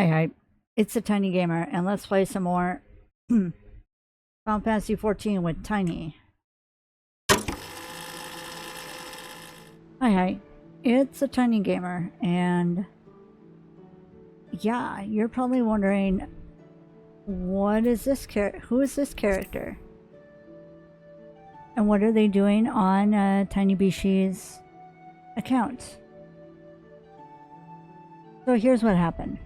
Hi, it's a Tiny Gamer, and let's play some more Final Fantasy XIV with Tiny. Hi, it's a Tiny Gamer, and yeah, you're probably wondering, what is this who is this character? And what are they doing on Tiny Bishie's account? So here's what happened.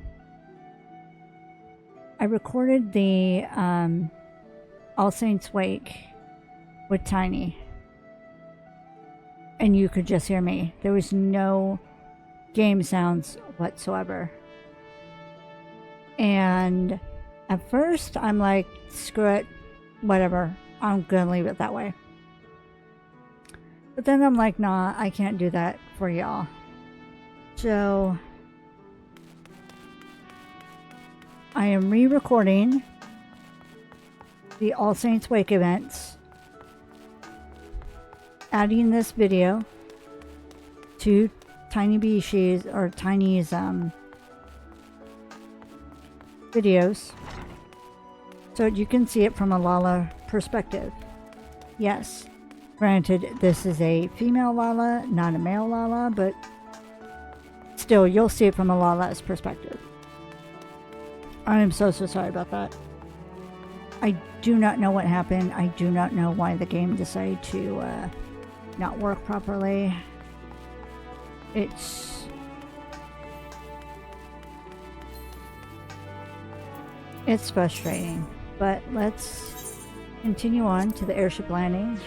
I recorded the All Saints Wake with Tiny, and you could just hear me. There was no game sounds whatsoever. And at first, I'm like, screw it, whatever, I'm gonna leave it that way. But then I'm like, nah, I can't do that for y'all. So I am re-recording the All Saints Wake events, adding this video to Tiny Bishie's or Tiny's videos so you can see it from a Lala perspective. Yes, granted, this is a female Lala, not a male Lala, but still, you'll see it from a Lala's perspective. I am so sorry about that. I do not know what happened. I do not know why the game decided to not work properly. It's frustrating, but let's continue on to the airship landing.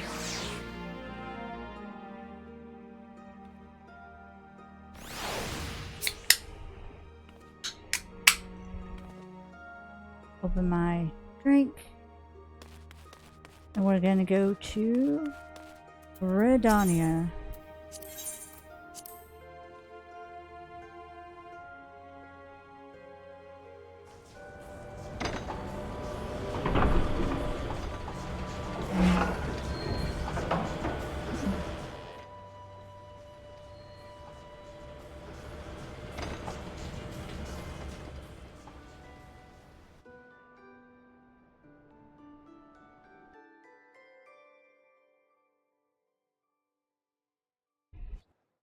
Open my drink, and we're gonna go to Redania.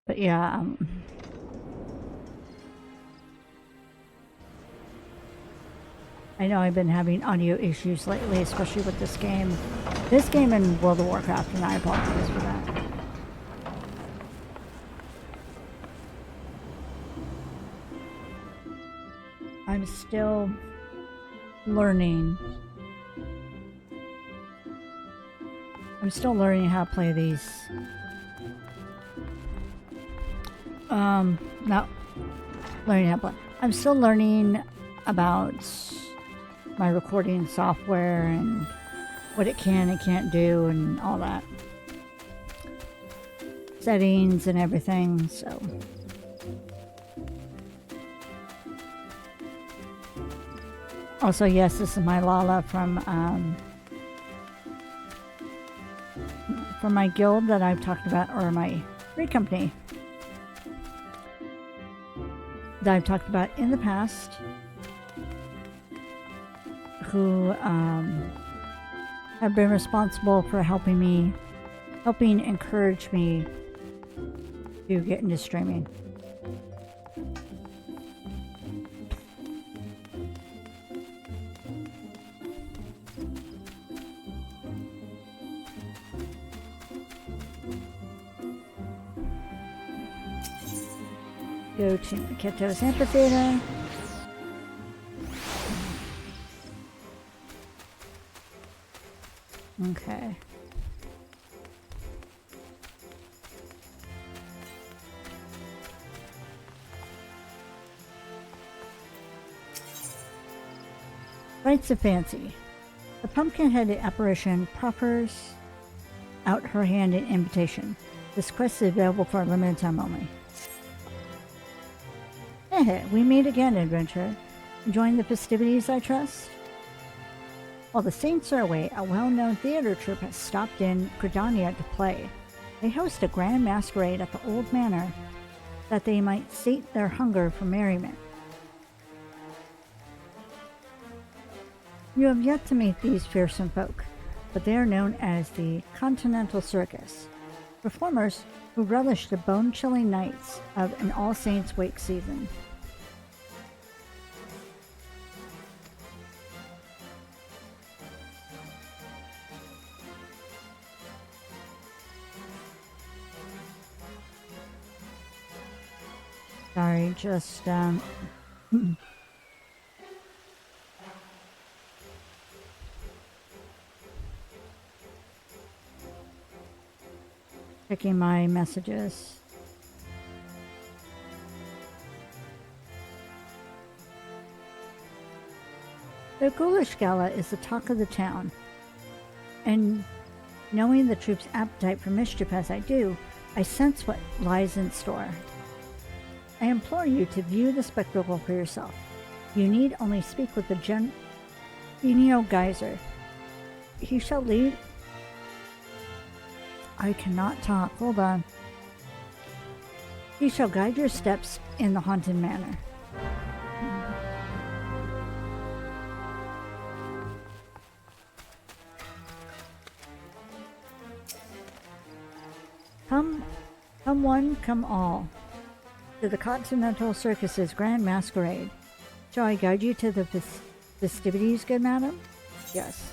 But yeah, I know I've been having audio issues lately, especially with this game. This game and World of Warcraft, and I apologize for that. I'm still learning. I'm still learning how to play these. Not learning how to play. I'm still learning about my recording software and what it can and can't do and all that. Settings and everything, so. Also, yes, this is my Lala from my guild that I've talked about, or my raid company that I've talked about in the past, who have been responsible for helping encourage me to get into streaming. Go to Keto's Amphitheater. Okay. Rites of Fancy. The pumpkin-headed apparition proffers out her hand in invitation. This quest is available for a limited time only. We meet again, adventurer. Enjoying the festivities, I trust? While the Saints are away, a well-known theater troupe has stopped in Gridania to play. They host a grand masquerade at the old manor that they might sate their hunger for merriment. You have yet to meet these fearsome folk, but they are known as the Continental Circus, performers who relish the bone-chilling nights of an All Saints wake season. Sorry, just checking my messages. The Ghoulish Gala is the talk of the town, and knowing the troops' appetite for mischief as I do, I sense what lies in store. I implore you to view the spectacle for yourself. You need only speak with the Genio Geyser. He shall lead. I cannot talk. Hold on. He shall guide your steps in the haunted manor. Come one, come all, to the Continental Circus's grand masquerade. Shall I guide you to the festivities, good madam? Yes.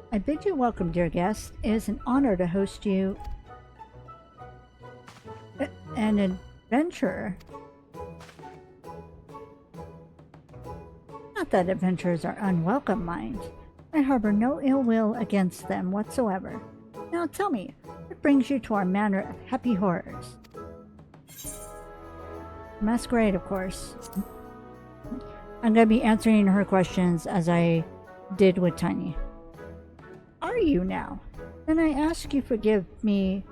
I bid you welcome, dear guest. It is an honor to host you, an adventurer. Not that adventurers are unwelcome, mind. I harbor no ill will against them whatsoever. Now tell me, what brings you to our manor of happy horrors? Masquerade, of course. I'm going to be answering her questions as I did with Tiny. Are you now? Then I ask you forgive me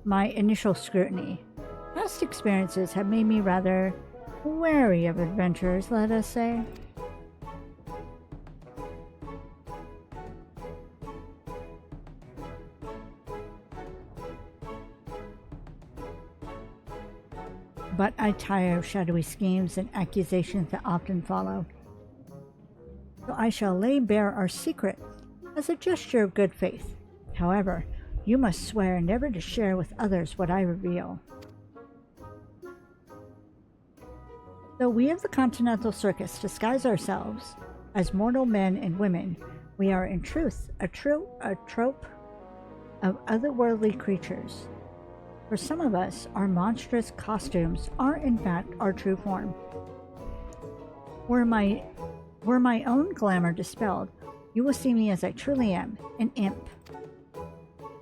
my initial scrutiny. Past experiences have made me rather wary of adventurers, let us say. But I tire of shadowy schemes and accusations that often follow. So I shall lay bare our secret as a gesture of good faith. However, you must swear never to share with others what I reveal. Though we of the Continental Circus disguise ourselves as mortal men and women, we are in truth a trope of otherworldly creatures. For some of us, our monstrous costumes are in fact our true form. Were my own glamour dispelled, you will see me as I truly am, an imp.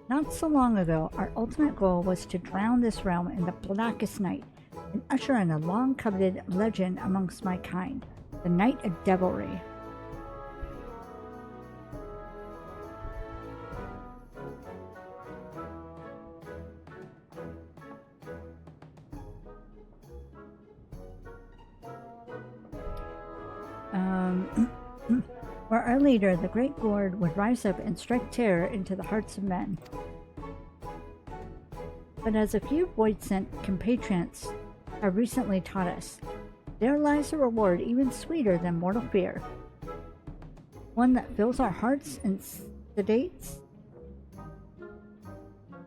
Not so long ago, our ultimate goal was to drown this realm in the blackest night and usher in a long-coveted legend amongst my kind, the Night of Devilry. Where our leader, the Great Gourd, would rise up and strike terror into the hearts of men. But as a few void-sent compatriots have recently taught us, there lies a reward even sweeter than mortal fear. One that fills our hearts and sedates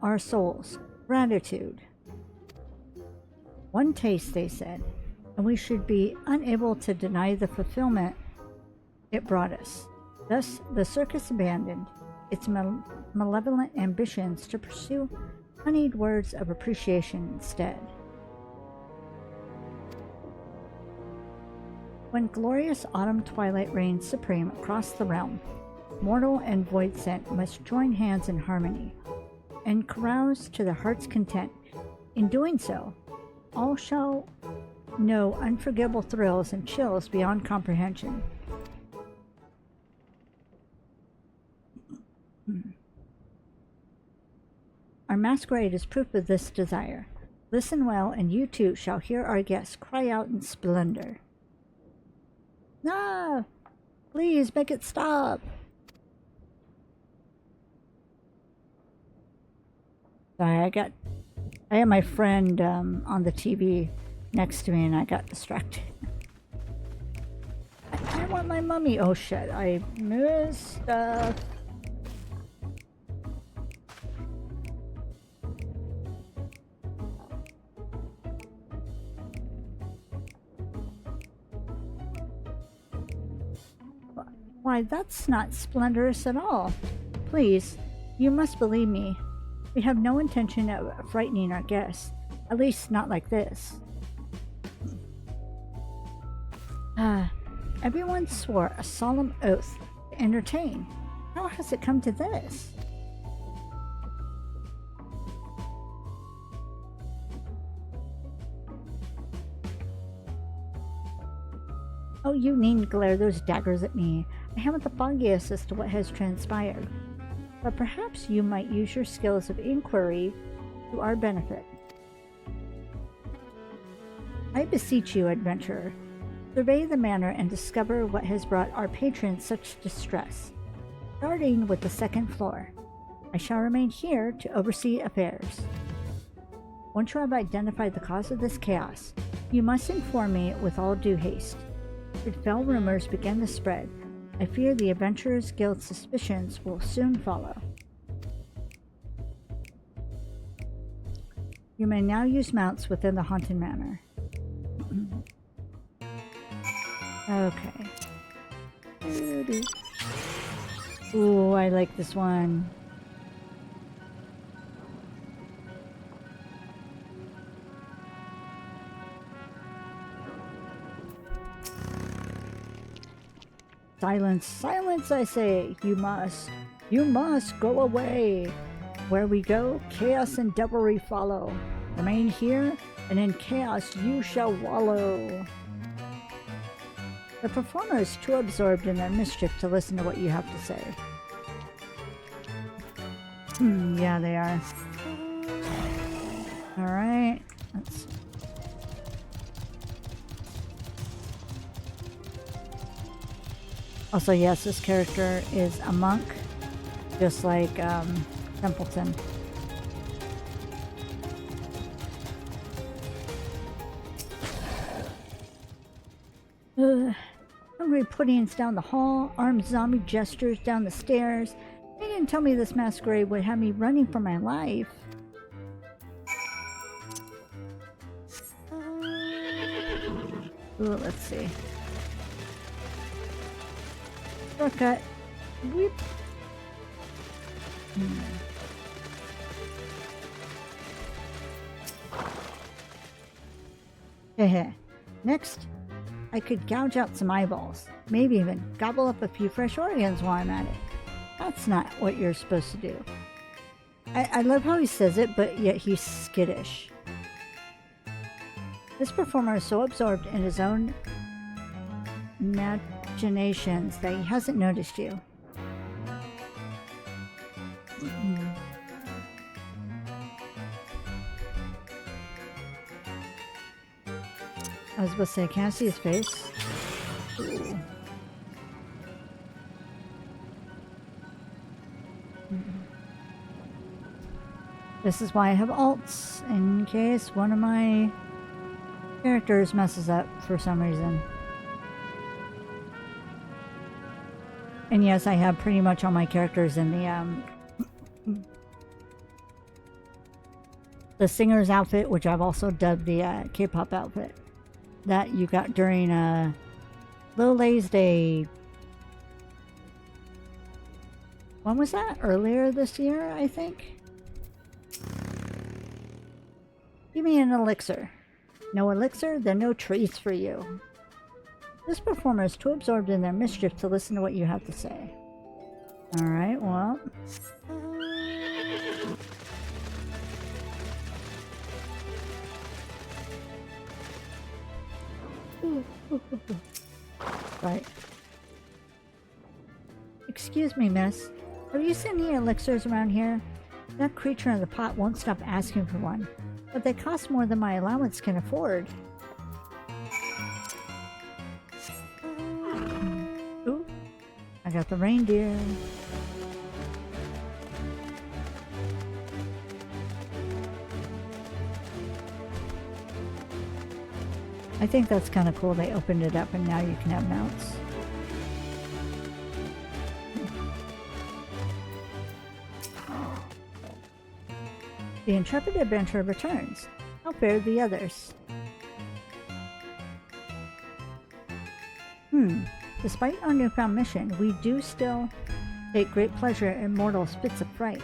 our souls. Gratitude. One taste, they said, and we should be unable to deny the fulfillment it brought us. Thus, the circus abandoned its malevolent ambitions to pursue honeyed words of appreciation instead. When glorious autumn twilight reigns supreme across the realm, mortal and void sent must join hands in harmony and carouse to their heart's content. In doing so, all shall know unforgettable thrills and chills beyond comprehension. Our masquerade is proof of this desire. Listen well, and you too shall hear our guests cry out in splendor. Ah! Please make it stop! Sorry, I had my friend on the TV next to me and I got distracted. I want my mummy. Oh shit, I missed stuff. Why, that's not splendorous at all. Please, you must believe me. We have no intention of frightening our guests. At least not like this. Everyone swore a solemn oath to entertain. How has it come to this? Oh, you needn't glare those daggers at me. I haven't the foggiest as to what has transpired. But perhaps you might use your skills of inquiry to our benefit. I beseech you, adventurer, survey the manor and discover what has brought our patrons such distress, starting with the second floor. I shall remain here to oversee affairs. Once you have identified the cause of this chaos, you must inform me with all due haste. Should fell rumors begin to spread, I fear the Adventurers Guild's suspicions will soon follow. You may now use mounts within the Haunted Manor. Okay. Ooh, I like this one. Silence, silence, I say! You must go away! Where we go, chaos and devilry follow. Remain here, and in chaos you shall wallow. The performer is too absorbed in their mischief to listen to what you have to say. Yeah, they are. Alright, let's... Also, yes, this character is a monk, just like Templeton. Hungry puddings down the hall, armed zombie gestures down the stairs. They didn't tell me this masquerade would have me running for my life. Ooh, let's see. Shortcut. Whip. Hehe. Next, I could gouge out some eyeballs. Maybe even gobble up a few fresh organs while I'm at it. That's not what you're supposed to do. I love how he says it, but yet he's skittish. This performer is so absorbed in his own imaginations that he hasn't noticed you. I was about to say, can I see his face? Ooh. This is why I have alts, in case one of my characters messes up for some reason. And yes, I have pretty much all my characters in the singer's outfit, which I've also dubbed the K-pop outfit that you got during Lil Lay's Day When was that? Earlier this year, I think? Give me an elixir. No elixir? Then no treats for you. This performer is too absorbed in their mischief to listen to what you have to say. Alright, well... Right. Excuse me, miss. Have you seen any elixirs around here? That creature in the pot won't stop asking for one, but they cost more than my allowance can afford. Ooh, I got the reindeer. I think that's kind of cool. They opened it up and now you can have mounts. The intrepid adventurer returns. How fared the others? Despite our newfound mission, we do still take great pleasure in mortal spits of fright.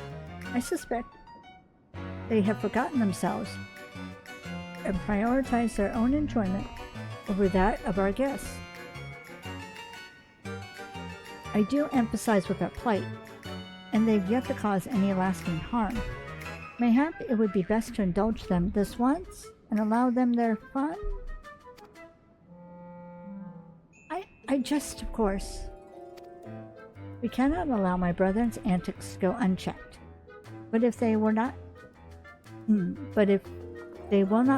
I suspect they have forgotten themselves and prioritize their own enjoyment over that of our guests. I do emphasize with their plight, and they've yet to cause any lasting harm. Mayhap it would be best to indulge them this once and allow them their fun? I jest, of course. We cannot allow my brethren's antics to go unchecked. But if they will not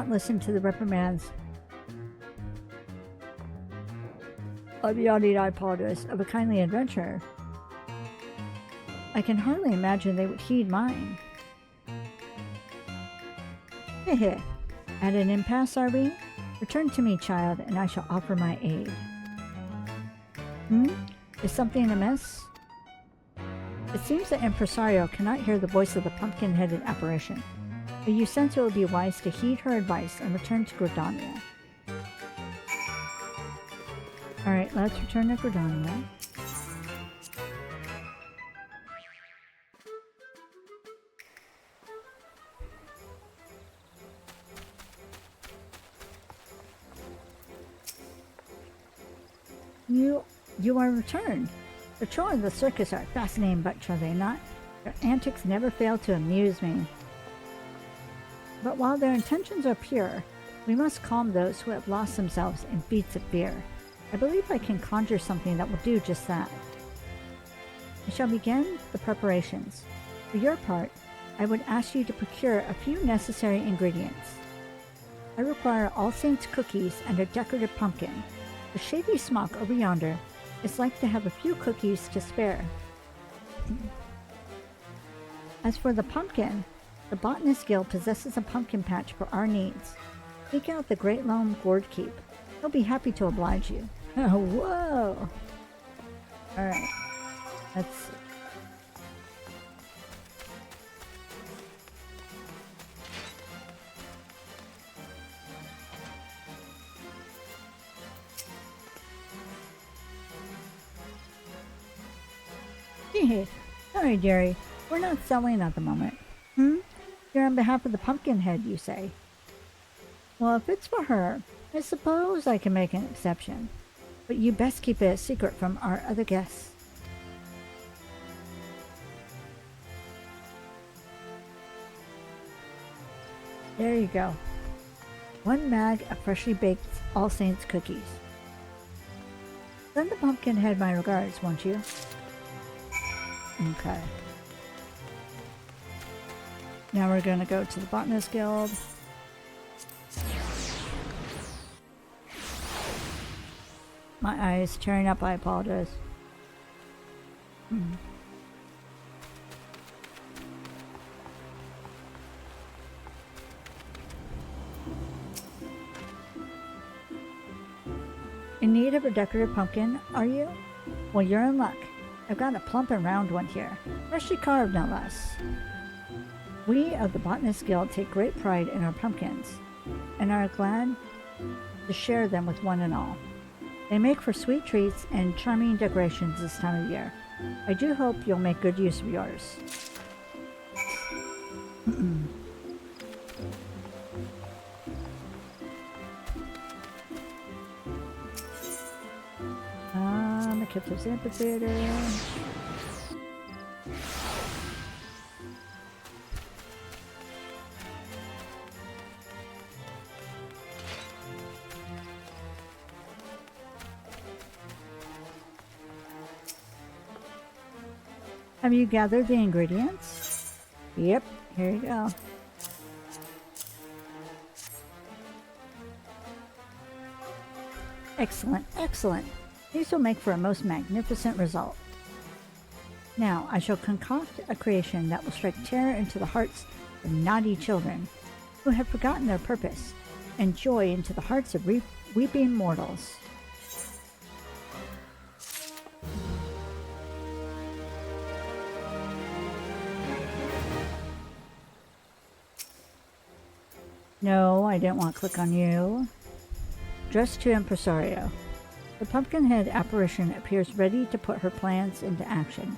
listen to the reprimands of I apologize, of a kindly adventurer, I can hardly imagine they would heed mine. Heh. At an impasse, are we? Return to me, child, and I shall offer my aid. Is something amiss? It seems the impresario cannot hear the voice of the pumpkin-headed apparition, but you sense it would be wise to heed her advice and return to Gridania. Alright, let's return to Gridania. You are returned. The children of the circus are fascinating, but are they not? Their antics never fail to amuse me. But while their intentions are pure, we must calm those who have lost themselves in feats of fear. I believe I can conjure something that will do just that. I shall begin the preparations. For your part, I would ask you to procure a few necessary ingredients. I require All Saints cookies and a decorative pumpkin. The shady smock over yonder is like to have a few cookies to spare. As for the pumpkin, the Botanist Guild possesses a pumpkin patch for our needs. Seek out the Great Loam Gourd Keep. He'll be happy to oblige you. Oh, whoa! Alright. Let's see. Sorry, dearie. We're not selling at the moment. You're on behalf of the Pumpkinhead, you say? Well, if it's for her, I suppose I can make an exception. But you best keep it a secret from our other guests. There you go. 1 mag of freshly baked All Saints cookies. Send the Pumpkinhead my regards, won't you? Okay. Now we're gonna go to the Botanist Guild. My eye is tearing up, I apologize. In need of a decorative pumpkin, are you? Well, you're in luck. I've got a plump and round one here, freshly carved no less. We of the Botanist Guild take great pride in our pumpkins, and are glad to share them with one and all. They make for sweet treats and charming decorations this time of year. I do hope you'll make good use of yours. Captive's amphitheater. Have you gathered the ingredients? Yep, here you go. Excellent, excellent. These will make for a most magnificent result. Now, I shall concoct a creation that will strike terror into the hearts of naughty children who have forgotten their purpose, and joy into the hearts of weeping mortals. No, I didn't want to click on you. Dress to Impresario. The pumpkin-head apparition appears ready to put her plans into action.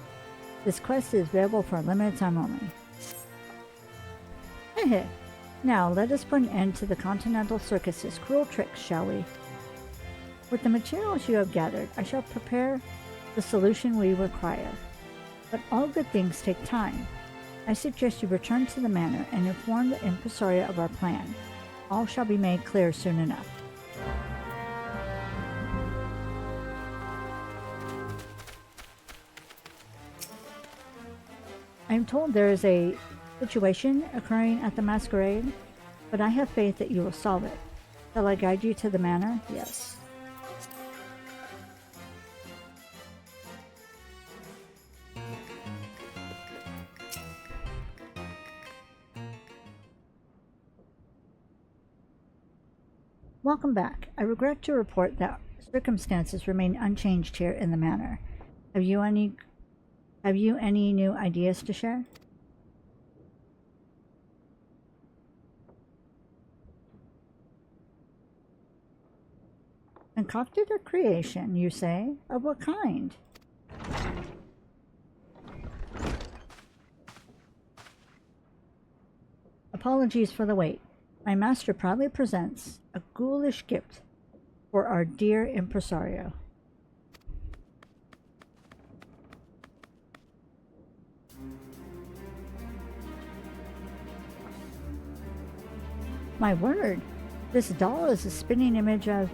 This quest is available for a limited time only. Hehe. Now, let us put an end to the Continental Circus's cruel tricks, shall we? With the materials you have gathered, I shall prepare the solution we require. But all good things take time. I suggest you return to the manor and inform the impresario of our plan. All shall be made clear soon enough. I am told there is a situation occurring at the masquerade, but I have faith that you will solve it. Shall I guide you to the manor? Yes. Welcome back. I regret to report that circumstances remain unchanged here in the manor. Have you any new ideas to share? Concocted a creation, you say? Of what kind? Apologies for the wait. My master proudly presents a ghoulish gift for our dear impresario. My word, this doll is a spinning image of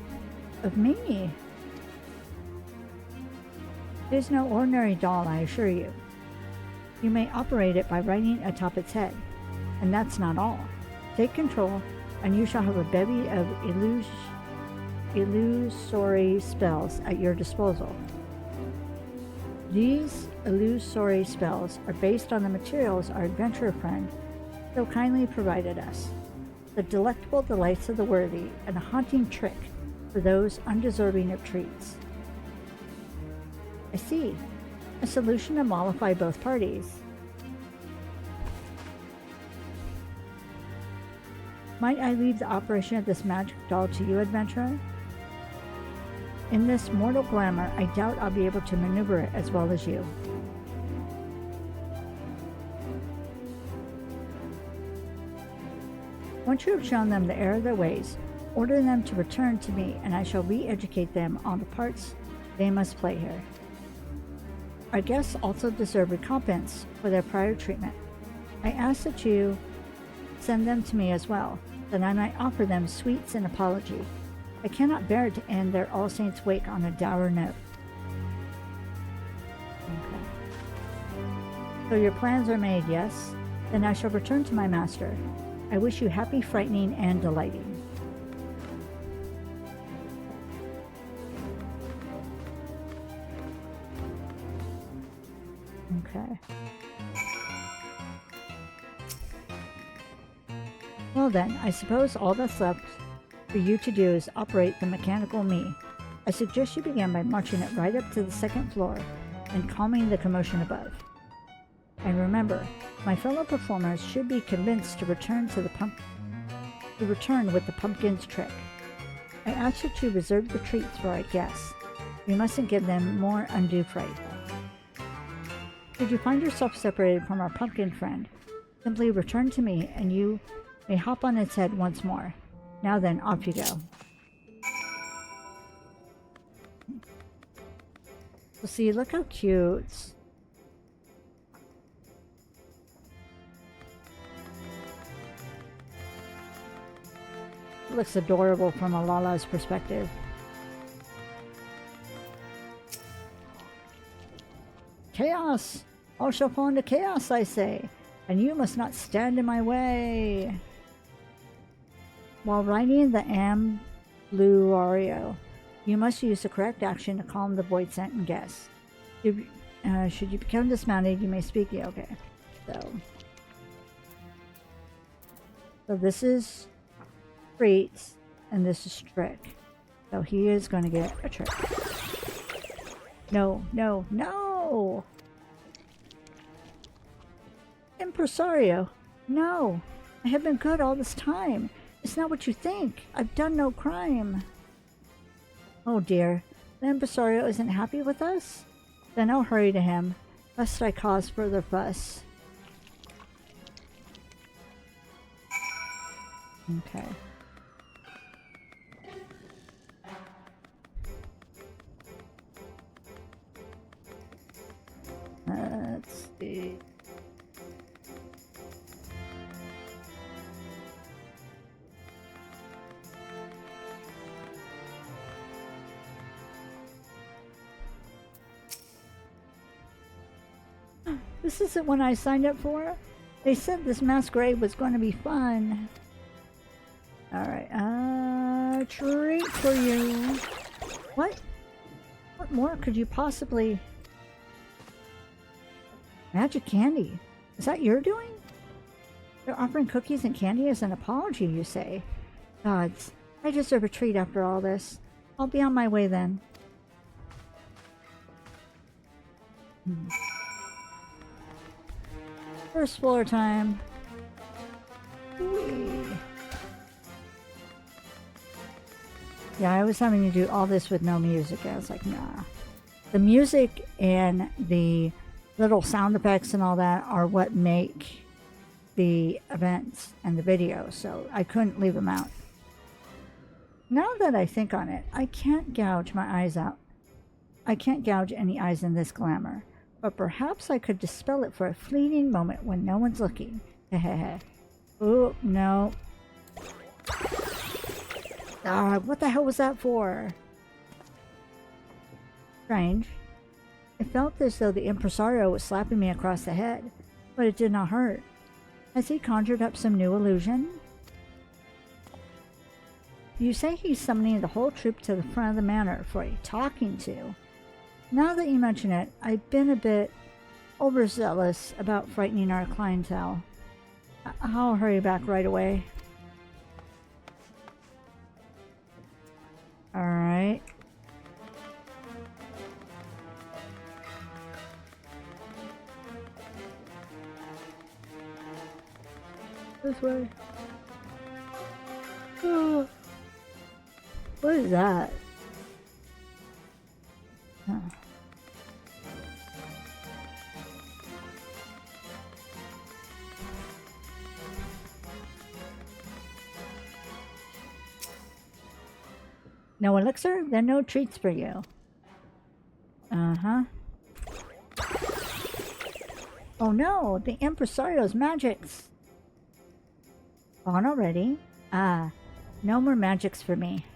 me. It is no ordinary doll, I assure you. You may operate it by writing atop its head, and that's not all. Take control, and you shall have a bevy of illusory spells at your disposal. These illusory spells are based on the materials our adventurer friend so kindly provided us. The delectable delights of the worthy, and a haunting trick for those undeserving of treats. I see. A solution to mollify both parties. Might I leave the operation of this magic doll to you, adventurer? In this mortal glamour, I doubt I'll be able to maneuver it as well as you. Once you have shown them the error of their ways, order them to return to me, and I shall re-educate them on the parts they must play here. Our guests also deserve recompense for their prior treatment. I ask that you send them to me as well, that I might offer them sweets in apology. I cannot bear to end their All Saints' wake on a dour note. Okay. So your plans are made, yes? Then I shall return to my master. I wish you happy frightening and delighting. Okay. Well then, I suppose all that's left for you to do is operate the mechanical me. I suggest you begin by marching it right up to the second floor and calming the commotion above. And remember, my fellow performers should be convinced to return with the pumpkin's trick. I ask that you reserve the treats for our guests. We mustn't give them more undue fright. Should you find yourself separated from our pumpkin friend, simply return to me and you may hop on its head once more. Now then, off you go. So see, look how cute. It looks adorable from Alala's perspective. Chaos! All shall fall into chaos, I say, and you must not stand in my way. While riding the Ambluario, you must use the correct action to calm the void scent and guess. Should you become dismounted, you may speak. Yeah, okay. So this is treats, and this is trick. So he is going to get a trick. No, no, no! Impresario! No! I have been good all this time. It's not what you think. I've done no crime. Oh dear. The impresario isn't happy with us? Then I'll hurry to him, lest I cause further fuss. Okay. Let's see. This isn't what I signed up for. They said this masquerade was going to be fun. Alright, treat for you. What? What more could you possibly... Magic candy. Is that your doing? They're offering cookies and candy as an apology, you say? Gods, I deserve a treat after all this. I'll be on my way then. First floor time. Whee. Yeah, I was having to do all this with no music. I was like, nah. The music and the little sound effects and all that are what make the events and the video, so I couldn't leave them out. Now that I think on it, I can't gouge my eyes out. I can't gouge any eyes in this glamour, but perhaps I could dispel it for a fleeting moment when no one's looking. Hehehe. Oh, no. Ah, what the hell was that for? Strange. It felt as though the impresario was slapping me across the head, but it did not hurt. Has he conjured up some new illusion? You say he's summoning the whole troop to the front of the manor for a talking to. Now that you mention it, I've been a bit overzealous about frightening our clientele. I'll hurry back right away. Alright. This way. Oh. What is that? Huh. No elixir? Then no treats for you. Uh-huh. Oh no, the impresario's magics. Gone already? Ah, no more magics for me.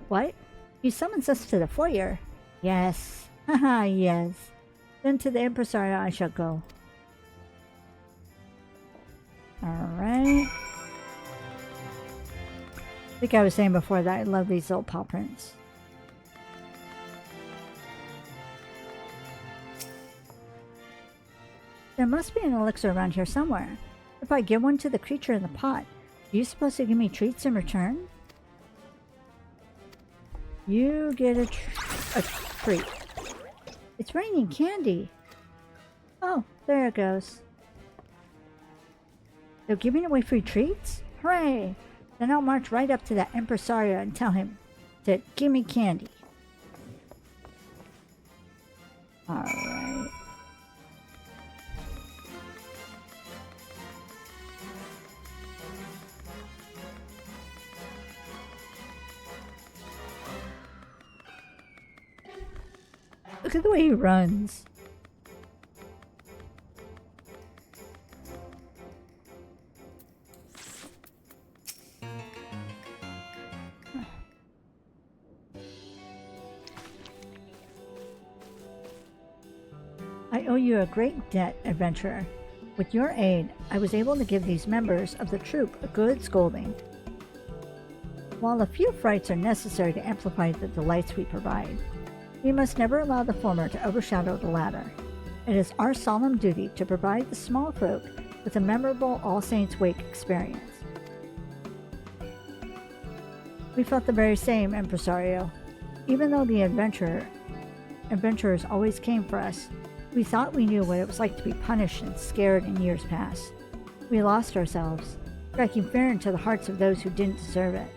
What? He summons us to the foyer? Yes. Haha, yes. Then to the impresario I shall go. Alright. I think I was saying before that I love these little paw prints. There must be an elixir around here somewhere. If I give one to the creature in the pot, are you supposed to give me treats in return? You get a treat. It's raining candy. Oh, there it goes. They're giving away free treats? Hooray! Then I'll march right up to that impresario and tell him to give me candy. Alright. Look at the way he runs. I owe you a great debt, adventurer. With your aid, I was able to give these members of the troop a good scolding. While a few frights are necessary to amplify the delights we provide, we must never allow the former to overshadow the latter. It is our solemn duty to provide the small folk with a memorable All Saints' Wake experience. We felt the very same, impresario. Even though the adventurers always came for us, we thought we knew what it was like to be punished and scared in years past. We lost ourselves, striking fear into the hearts of those who didn't deserve it.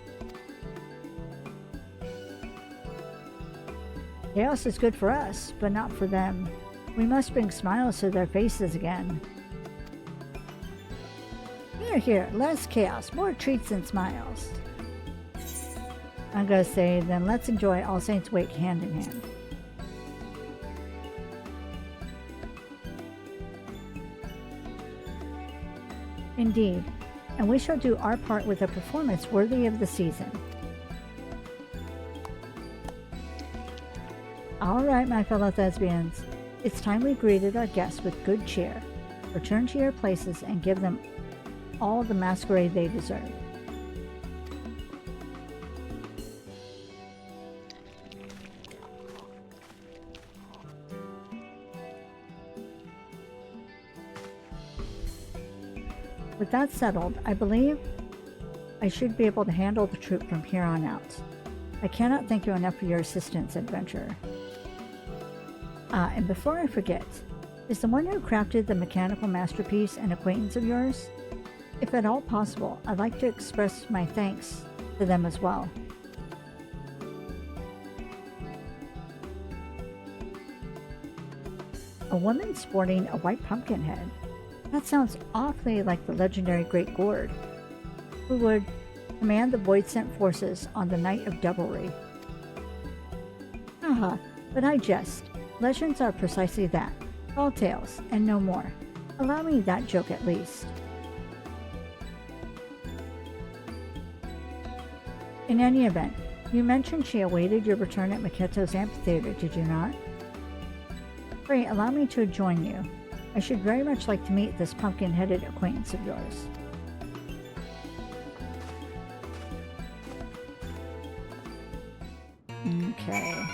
Chaos is good for us, but not for them. We must bring smiles to their faces again. Here, less chaos, more treats and smiles. I'm gonna say, then let's enjoy All Saints' Wake hand in hand. Indeed, and we shall do our part with a performance worthy of the season. All right, my fellow thespians, it's time we greeted our guests with good cheer. Return to your places and give them all the masquerade they deserve. With that settled, I believe I should be able to handle the troop from here on out. I cannot thank you enough for your assistance, adventurer. And before I forget, is the one who crafted the mechanical masterpiece an acquaintance of yours? If at all possible, I'd like to express my thanks to them as well. A woman sporting a white pumpkin head. That sounds awfully like the legendary Great Gourd, who would command the Void-Sent forces on the Night of Devilry. Haha, but I jest. Legends are precisely that, tall tales, and no more. Allow me that joke at least. In any event, you mentioned she awaited your return at Maketo's amphitheater, did you not? Pray, allow me to join you. I should very much like to meet this pumpkin-headed acquaintance of yours. Okay.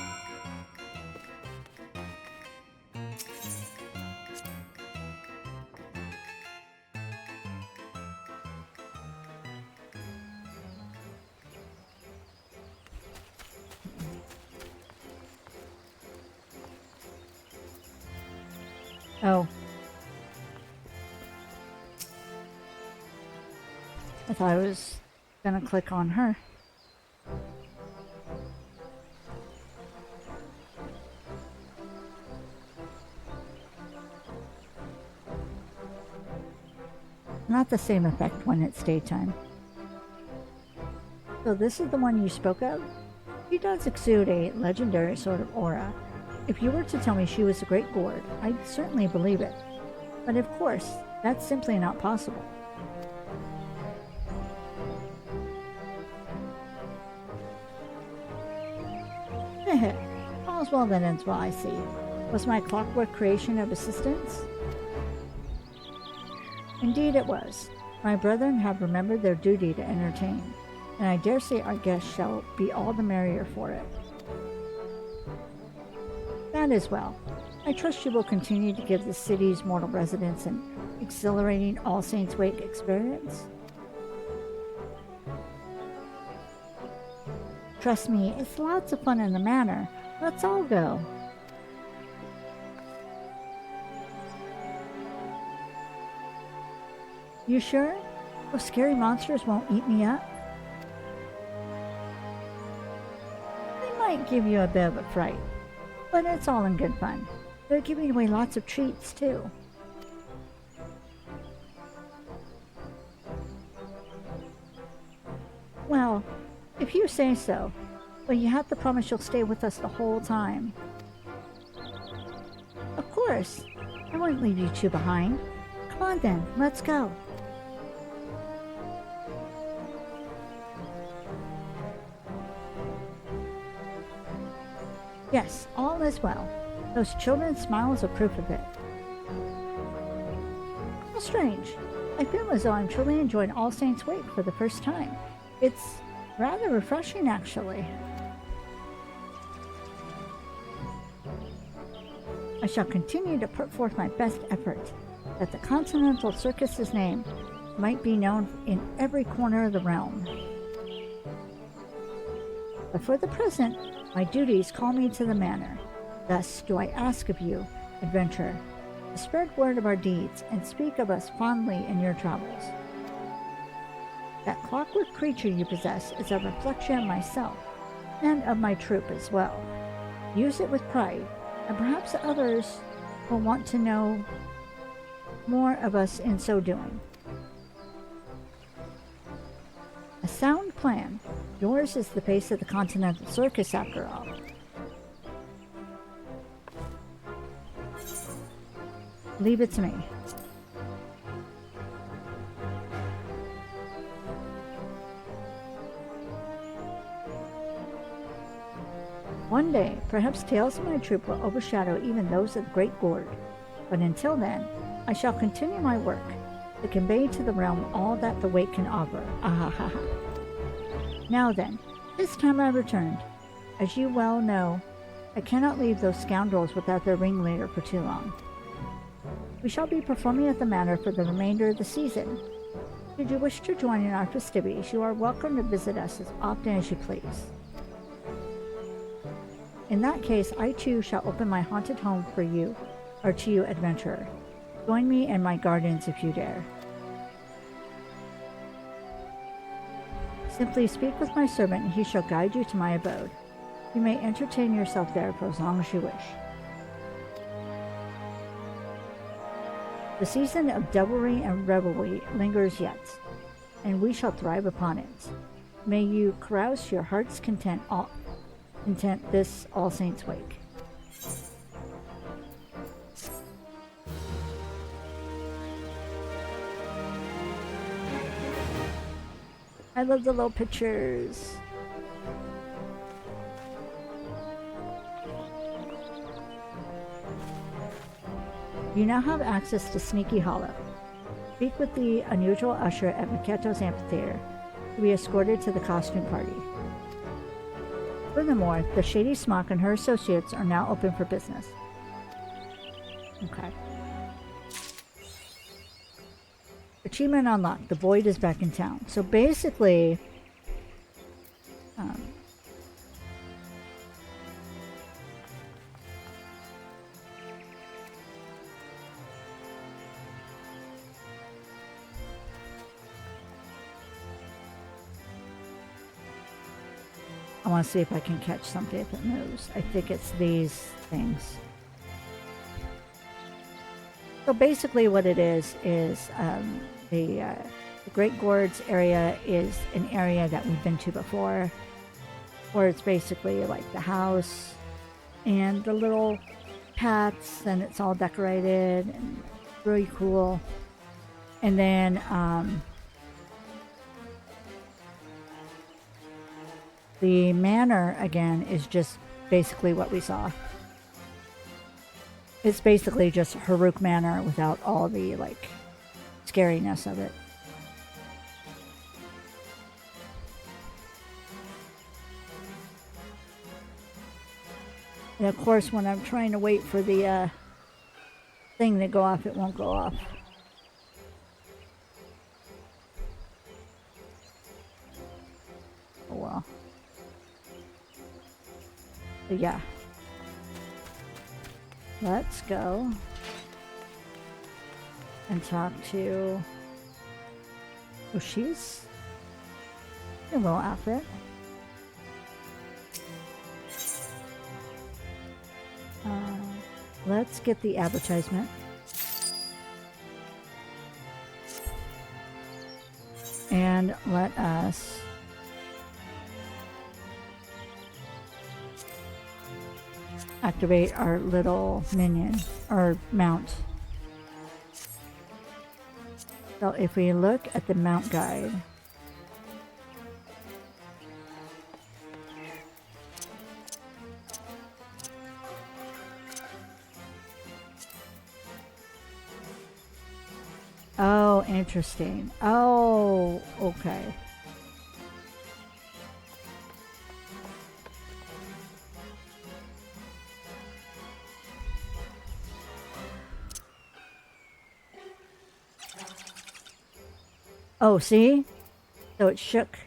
Oh. I thought I was gonna click on her. Not the same effect when it's daytime. So this is the one you spoke of? She does exude a legendary sort of aura. If you were to tell me she was a Great Gourd, I'd certainly believe it. But of course, that's simply not possible. All's well that ends well, I see. Was my clockwork creation of assistance? Indeed it was. My brethren have remembered their duty to entertain, and I dare say our guests shall be all the merrier for it. That is well. I trust you will continue to give the city's mortal residents an exhilarating All Saints' Wake experience. Trust me, it's lots of fun in the manor. Let's all go. You sure? Those scary monsters won't eat me up? They might give you a bit of a fright, but it's all in good fun. They're giving away lots of treats, too. Well, if you say so, but you have to promise you'll stay with us the whole time. course. I won't leave you two behind. Come on then, let's go. Yes, all is well. Those children's smiles are proof of it. How strange. I feel as though I'm truly enjoying All Saints' Wake for the first time. It's rather refreshing, actually. I shall continue to put forth my best effort, that the Continental Circus's name might be known in every corner of the realm. But for the present, my duties call me to the manor. Thus do I ask of you, adventurer, to spread word of our deeds and speak of us fondly in your travels. That clockwork creature you possess is a reflection of myself, and of my troop as well. Use it with pride, and perhaps others will want to know more of us in so doing. A sound plan. Yours is the pace of the Continental Circus, after all. Leave it to me. One day, perhaps tales of my troop will overshadow even those of the Great Gourd. But until then, I shall continue my work, to convey to the realm all that the wake can offer. Ahahaha. Now then, this time I returned. As you well know, I cannot leave those scoundrels without their ringleader for too long. We shall be performing at the manor for the remainder of the season. Should you wish to join in our festivities, you are welcome to visit us as often as you please. In that case, I too shall open my haunted home for you, or to you, adventurer. Join me in my gardens if you dare. Simply speak with my servant, and he shall guide you to my abode. You may entertain yourself there for as long as you wish. The season of devilry and revelry lingers yet, and we shall thrive upon it. May you carouse to your heart's content this All Saints' Wake. I love the little pictures. You now have access to Sneaky Hollow. Speak with the unusual usher at Miketo's amphitheater to be escorted to the costume party. Furthermore, the Shady Smock and her associates are now open for business. Okay. Achievement unlocked. The Void is back in town. So basically, I want to see if I can catch something if it moves. I think it's these things. So basically what it is the Great Gourds area is an area that we've been to before, where it's basically like the house and the little paths, and it's all decorated and really cool. And then the manor, again, is just basically what we saw. It's basically just Haruk Manor without all the, like, scariness of it. And of course, when I'm trying to wait for the thing to go off, it won't go off. Oh well. But yeah. Let's go and talk to... Oh, she's a little outfit. Let's get the advertisement. And let us... activate our little minion or mount. So if we look at the mount guide, oh, interesting. Oh, okay. Oh, see? So it shook.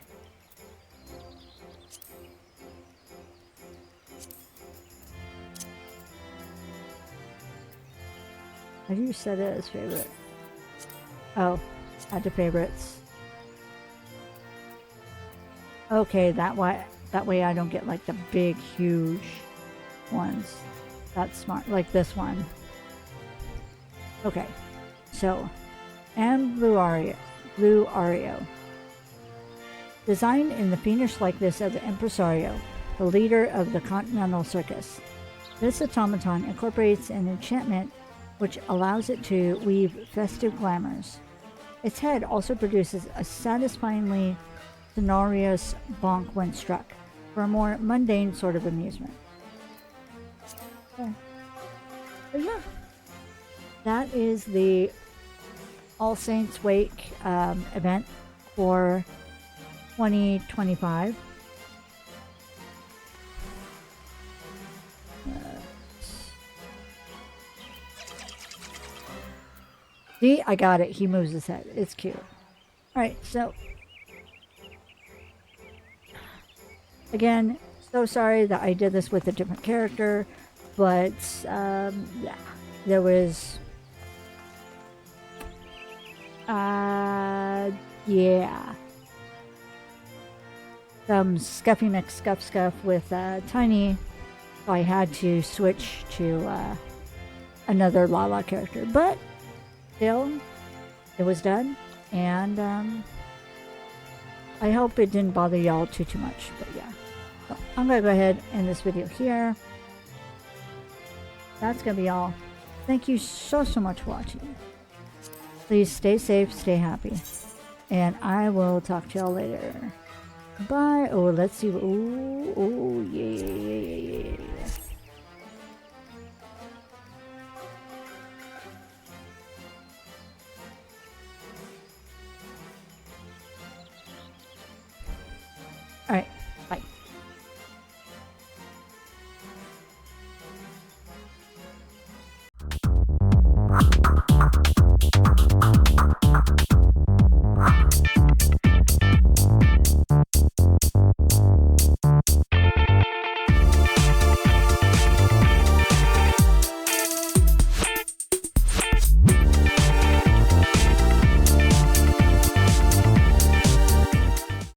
How do you set it as favorite? Oh, add to favorites. Okay, that way I don't get like the big, huge ones. That's smart. Like this one. Okay, so, and Blue Ario. Designed in the fiendish likeness of the Impresario, the leader of the Continental Circus. This automaton incorporates an enchantment which allows it to weave festive glamours. Its head also produces a satisfyingly sonorous bonk when struck, for a more mundane sort of amusement. Okay. But yeah, that is the All Saints Wake event for 2025. See, I got it. He moves his head. It's cute. Alright, so again, so sorry that I did this with a different character, but yeah, there was yeah, some Scuffy McScuff with Tiny, so I had to switch to another Lala character, but still, it was done, and I hope it didn't bother y'all too much, but yeah. So I'm gonna go ahead and end this video here. That's gonna be all. Thank you so much for watching. Please stay safe, stay happy, and I will talk to y'all later. Bye. Oh, let's see. Oh, yeah.